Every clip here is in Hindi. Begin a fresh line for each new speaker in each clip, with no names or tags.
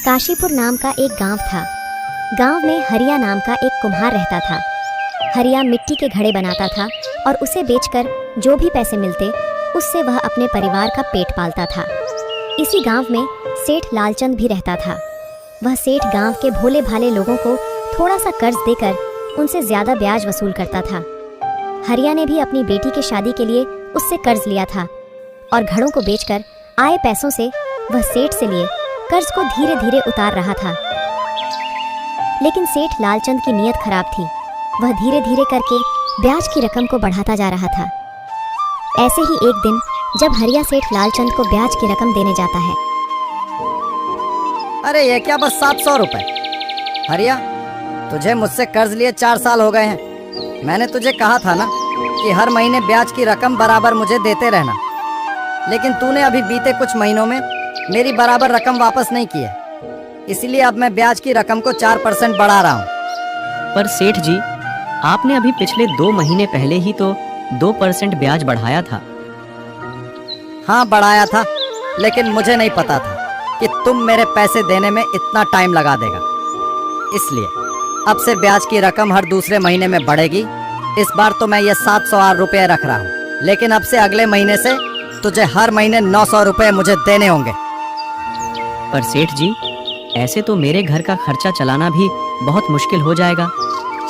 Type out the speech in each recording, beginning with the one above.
काशीपुर नाम का एक गांव था। गांव में हरिया नाम का एक कुम्हार रहता था। हरिया मिट्टी के घड़े बनाता था और उसे बेचकर जो भी पैसे मिलते उससे वह अपने परिवार का पेट पालता था। इसी गांव में सेठ लालचंद भी रहता था। वह सेठ गांव के भोले भाले लोगों को थोड़ा सा कर्ज देकर उनसे ज्यादा ब्याज वसूल करता था। हरिया ने भी अपनी बेटी की शादी के लिए उससे कर्ज लिया था और घड़ों को बेचकर आए पैसों से वह सेठ से लिए कर्ज को धीरे धीरे उतार रहा था। लेकिन सेठ लालचंद की नीयत खराब थी। वह धीरे धीरे करके ब्याज की रकम को बढ़ाता जा रहा था। ऐसे ही एक दिन जब हरिया सेठ लालचंद को ब्याज की रकम देने जाता है।
अरे ये क्या, बस 700 रुपए। हरिया, तुझे मुझसे कर्ज लिए 4 साल हो गए हैं। मैंने तुझे कहा था ना कि हर महीने ब्याज की रकम बराबर मुझे देते रहना, लेकिन तूने अभी बीते कुछ महीनों में मेरी बराबर रकम वापस नहीं की है। इसलिए अब मैं ब्याज की रकम को 4% बढ़ा रहा हूँ।
पर सेठ जी, आपने अभी पिछले 2 महीने पहले ही तो 2% ब्याज बढ़ाया था।
हाँ बढ़ाया था, लेकिन मुझे नहीं पता था कि तुम मेरे पैसे देने में इतना टाइम लगा देगा। इसलिए अब से ब्याज की रकम हर दूसरे महीने में बढ़ेगी। इस बार तो मैं ये 708 रुपये रख रहा हूँ, लेकिन अब से अगले महीने से तुझे हर महीने 900 रुपये मुझे देने होंगे।
पर सेठ जी, ऐसे तो मेरे घर का खर्चा चलाना भी बहुत मुश्किल हो जाएगा।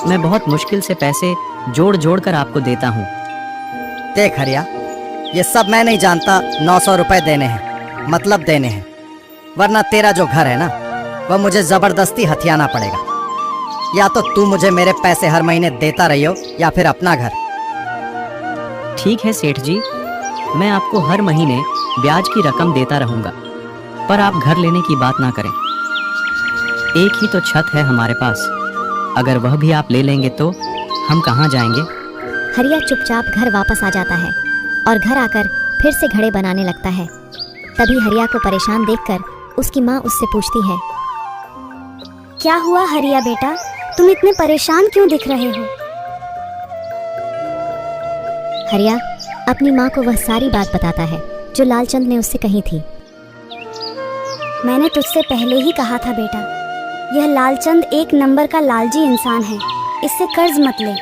मैं बहुत मुश्किल से पैसे जोड़ जोड़ कर आपको देता हूँ।
देख हरिया, ये सब मैं नहीं जानता 900 रुपये देने हैं, मतलब देने हैं, वरना तेरा जो घर है ना वह मुझे जबरदस्ती हथियाना पड़ेगा। या तो तू मुझे मेरे पैसे हर महीने देता रही हो या फिर अपना घर।
ठीक है सेठ जी, मैं आपको हर महीने ब्याज की रकम देता रहूंगा, पर आप घर लेने की बात ना करें। एक ही तो छत है हमारे पास, अगर वह भी आप ले लेंगे तो हम कहाँ जाएंगे।
हरिया चुपचाप घर वापस आ जाता है और घर आकर फिर से घड़े बनाने लगता है। तभी हरिया को परेशान देखकर उसकी माँ उससे पूछती है,
क्या हुआ हरिया बेटा, तुम इतने परेशान क्यों दिख रहे हो?
हरिया अपनी माँ को वह सारी बात बताता है जो लालचंद ने उससे कही थी।
मैंने तुझसे पहले ही कहा था बेटा, यह लालचंद एक नंबर का लालची इंसान है, इससे कर्ज मत ले।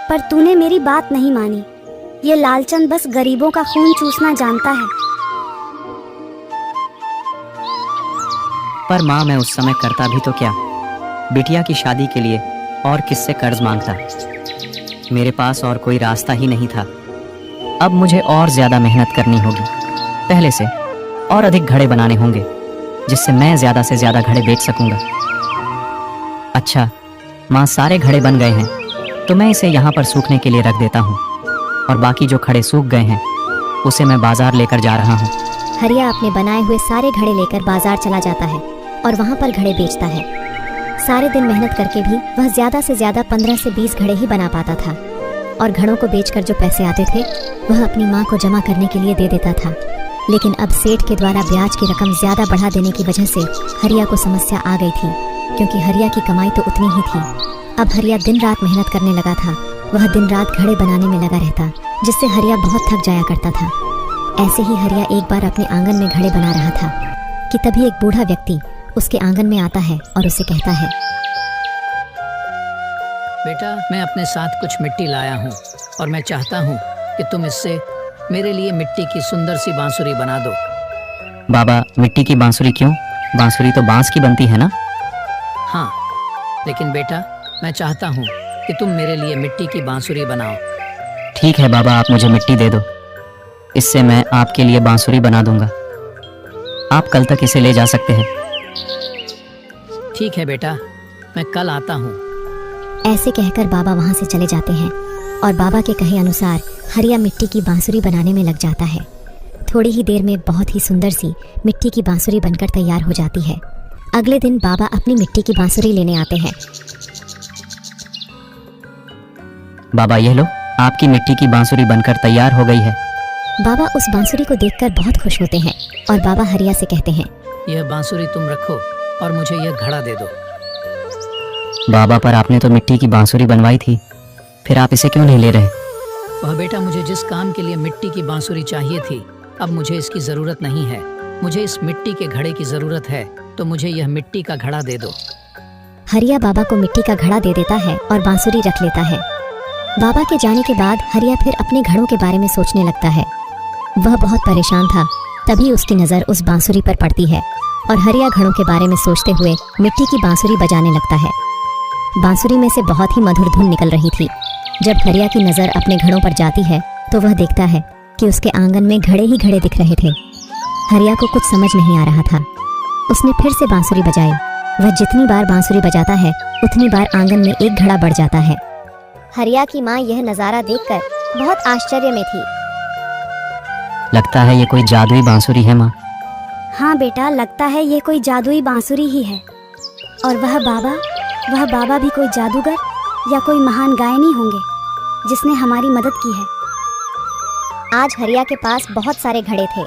पर तूने मेरी बात नहीं मानी। ये लालचंद बस गरीबों का खून चूसना जानता है।
पर माँ, मैं उस समय करता भी तो क्या, बिटिया की शादी के लिए और किससे कर्ज मांगता। मेरे पास और कोई रास्ता ही नहीं था। अब मुझे और ज्यादा मेहनत करनी होगी, पहले से और अधिक घड़े बनाने होंगे, जिससे मैं ज्यादा से ज्यादा घड़े बेच सकूंगा। अच्छा माँ, सारे घड़े बन गए हैं तो मैं इसे यहाँ पर सूखने के लिए रख देता हूँ, और बाकी जो खड़े सूख गए हैं उसे मैं बाजार लेकर जा रहा हूँ।
हरिया अपने बनाए हुए सारे घड़े लेकर बाजार चला जाता है और वहाँ पर घड़े बेचता है। सारे दिन मेहनत करके भी वह ज्यादा से ज्यादा 15 से 20 घड़े ही बना पाता था, और घड़ों को बेचकर जो पैसे आते थे वह अपनी माँ को जमा करने के लिए दे देता था। लेकिन अब सेठ के द्वारा ब्याज की रकम ज्यादा बढ़ा देने की वजह से हरिया को समस्या आ गई थी, क्योंकि हरिया की कमाई तो उतनी ही थी। अब हरिया दिन रात मेहनत करने लगा था। वह दिन रात घड़े बनाने में लगा रहता, जिससे हरिया बहुत थक जाया करता था। ऐसे ही हरिया एक बार अपने आंगन में घड़े बना रहा था कि तभी एक बूढ़ा व्यक्ति उसके आंगन में आता है और उसे कहता है,
बेटा, मैं अपने साथ कुछ मिट्टी लाया हूँ और मैं चाहता हूँ कि तुम इससे मेरे लिए मिट्टी की सुंदर सी बांसुरी बना दो।
बाबा, मिट्टी की बांसुरी क्यों? बांसुरी तो बांस की बनती है ना?
हाँ, लेकिन बेटा मैं चाहता हूँ कि तुम मेरे लिए मिट्टी की बांसुरी बनाओ।
ठीक है बाबा, आप मुझे मिट्टी दे दो, इससे मैं आपके लिए बांसुरी बना दूंगा। आप कल तक इसे ले जा सकते हैं।
ठीक है बेटा, मैं कल आता हूँ।
ऐसे कहकर बाबा वहाँ से चले जाते हैं और बाबा के कहे अनुसार हरिया मिट्टी की बांसुरी बनाने में लग जाता है। थोड़ी ही देर में बहुत ही सुंदर सी मिट्टी की बांसुरी बनकर तैयार हो जाती है। अगले दिन बाबा अपनी मिट्टी की बांसुरी लेने आते हैं।
बाबा ये लो, आपकी मिट्टी की बांसुरी बनकर तैयार हो गई है।
बाबा उस बांसुरी को देखकर बहुत खुश होते हैं और बाबा हरिया से कहते हैं,
यह बांसुरी तुम रखो और मुझे यह घड़ा दे दो।
बाबा, पर आपने तो मिट्टी की बांसुरी बनवाई थी, फिर आप इसे क्यों नहीं ले रहे?
वह बेटा, मुझे जिस काम के लिए मिट्टी की बांसुरी चाहिए थी अब मुझे इसकी जरूरत नहीं है। मुझे इस मिट्टी के घड़े की जरूरत है, तो मुझे यह मिट्टी का घड़ा दे दो।
हरिया बाबा को मिट्टी का घड़ा दे देता है और बांसुरी रख लेता है। बाबा के जाने के बाद हरिया फिर अपने घड़ों के बारे में सोचने लगता है। वह बहुत परेशान था। तभी उसकी नज़र उस बांसुरी पर पड़ती है और हरिया घड़ों के बारे में सोचते हुए मिट्टी की बांसुरी बजाने लगता है। बांसुरी में से बहुत ही मधुर धुन निकल रही थी। जब हरिया की नज़र अपने घड़ों पर जाती है तो वह देखता है कि उसके आंगन में घड़े ही घड़े दिख रहे थे। हरिया को कुछ समझ नहीं आ रहा था। उसने फिर से बांसुरी बजाई। वह जितनी बार बांसुरी बजाता है उतनी बार आंगन में एक घड़ा बढ़ जाता है। हरिया की माँ यह नज़ारा देखकर बहुत आश्चर्य में थी।
लगता है ये कोई जादुई बांसुरी है माँ।
हाँ बेटा, लगता है ये कोई जादुई बांसुरी ही है। और वह बाबा भी कोई जादूगर या कोई महान गायनी होंगे जिसने हमारी मदद की है।
आज हरिया के पास बहुत सारे घड़े थे।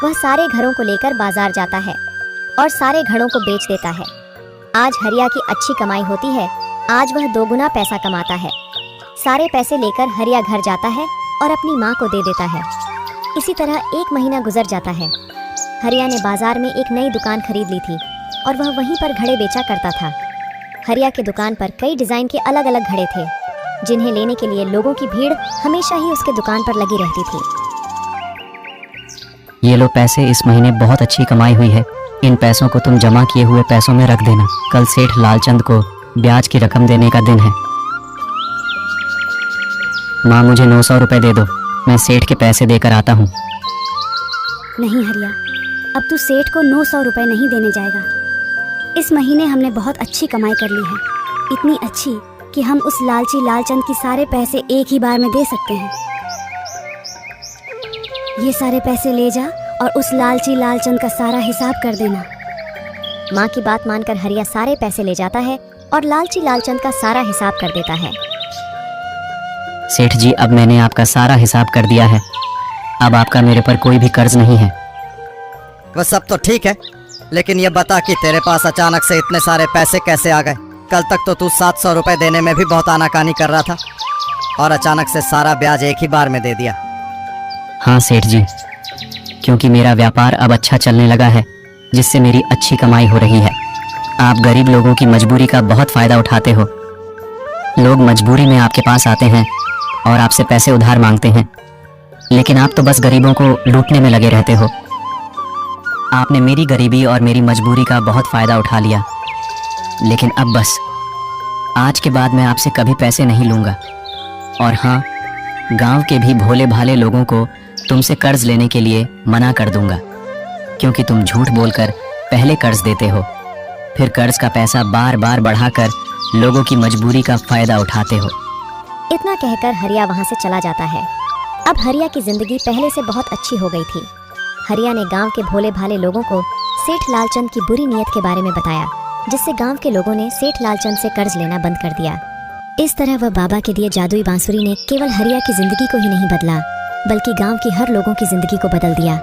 वह सारे घरों को लेकर बाजार जाता है और सारे घड़ों को बेच देता है। आज हरिया की अच्छी कमाई होती है। आज वह 2 गुना पैसा कमाता है। सारे पैसे लेकर हरिया घर जाता है और अपनी माँ को दे देता है। इसी तरह 1 महीना गुजर जाता है। हरिया ने बाजार में एक नई दुकान खरीद ली थी और वह वहीं पर घड़े बेचा करता था। हरिया के दुकान पर कई डिज़ाइन के अलग अलग घड़े थे, जिन्हें लेने के लिए लोगों की भीड़ हमेशा ही उसके दुकान पर लगी रहती थी।
ये लो पैसे, इस महीने बहुत अच्छी कमाई हुई है। इन पैसों को तुम जमा किए हुए पैसों में रख देना। कल सेठ लालचंद को ब्याज की रकम देने का दिन है। माँ, मुझे 900 रुपए दे दो। मैं सेठ के पैसे देकर आता हूँ।
नहीं हरिया, अब तू सेठ को 900 रुपए नहीं देने जाएगा। इस महीने हमने बहुत अच्छी कमाई कर ली है, इतनी अच्छी कि हम उस लालची लालचंद की सारे पैसे एक ही बार में दे सकते हैं। ये सारे पैसे ले जा और उस लालची लालचंद का सारा हिसाब कर देना।
माँ की बात मानकर हरिया सारे पैसे ले जाता है और लालची लालचंद का सारा हिसाब कर देता है।
सेठ जी, अब मैंने आपका सारा हिसाब कर दिया है। अब आपका मेरे पर कोई भी कर्ज नहीं है।
वह सब तो ठीक है, लेकिन ये बता कि तेरे पास अचानक से इतने सारे पैसे कैसे आ गए? कल तक तो तू 700 रुपए देने में भी बहुत आनाकानी कर रहा था और अचानक से सारा ब्याज एक ही बार में दे दिया।
हाँ सेठ जी, क्योंकि मेरा व्यापार अब अच्छा चलने लगा है, जिससे मेरी अच्छी कमाई हो रही है। आप गरीब लोगों की मजबूरी का बहुत फ़ायदा उठाते हो। लोग मजबूरी में आपके पास आते हैं और आपसे पैसे उधार मांगते हैं, लेकिन आप तो बस गरीबों को लूटने में लगे रहते हो। आपने मेरी गरीबी और मेरी मजबूरी का बहुत फ़ायदा उठा लिया, लेकिन अब बस आज के बाद मैं आपसे कभी पैसे नहीं लूँगा। और हाँ, गांव के भी भोले भाले लोगों को तुमसे कर्ज लेने के लिए मना कर दूंगा, क्योंकि तुम झूठ बोलकर पहले कर्ज देते हो, फिर कर्ज का पैसा बार बार बढ़ाकर लोगों की मजबूरी का फ़ायदा उठाते हो।
इतना कहकर हरिया वहाँ से चला जाता है। अब हरिया की जिंदगी पहले से बहुत अच्छी हो गई थी। हरिया ने गांव के भोले भाले लोगों को सेठ लालचंद की बुरी नीयत के बारे में बताया, जिससे गांव के लोगों ने सेठ लालचंद से कर्ज लेना बंद कर दिया। इस तरह वह बाबा के दिए जादुई बांसुरी ने केवल हरिया की जिंदगी को ही नहीं बदला, बल्कि गांव की हर लोगों की जिंदगी को बदल दिया।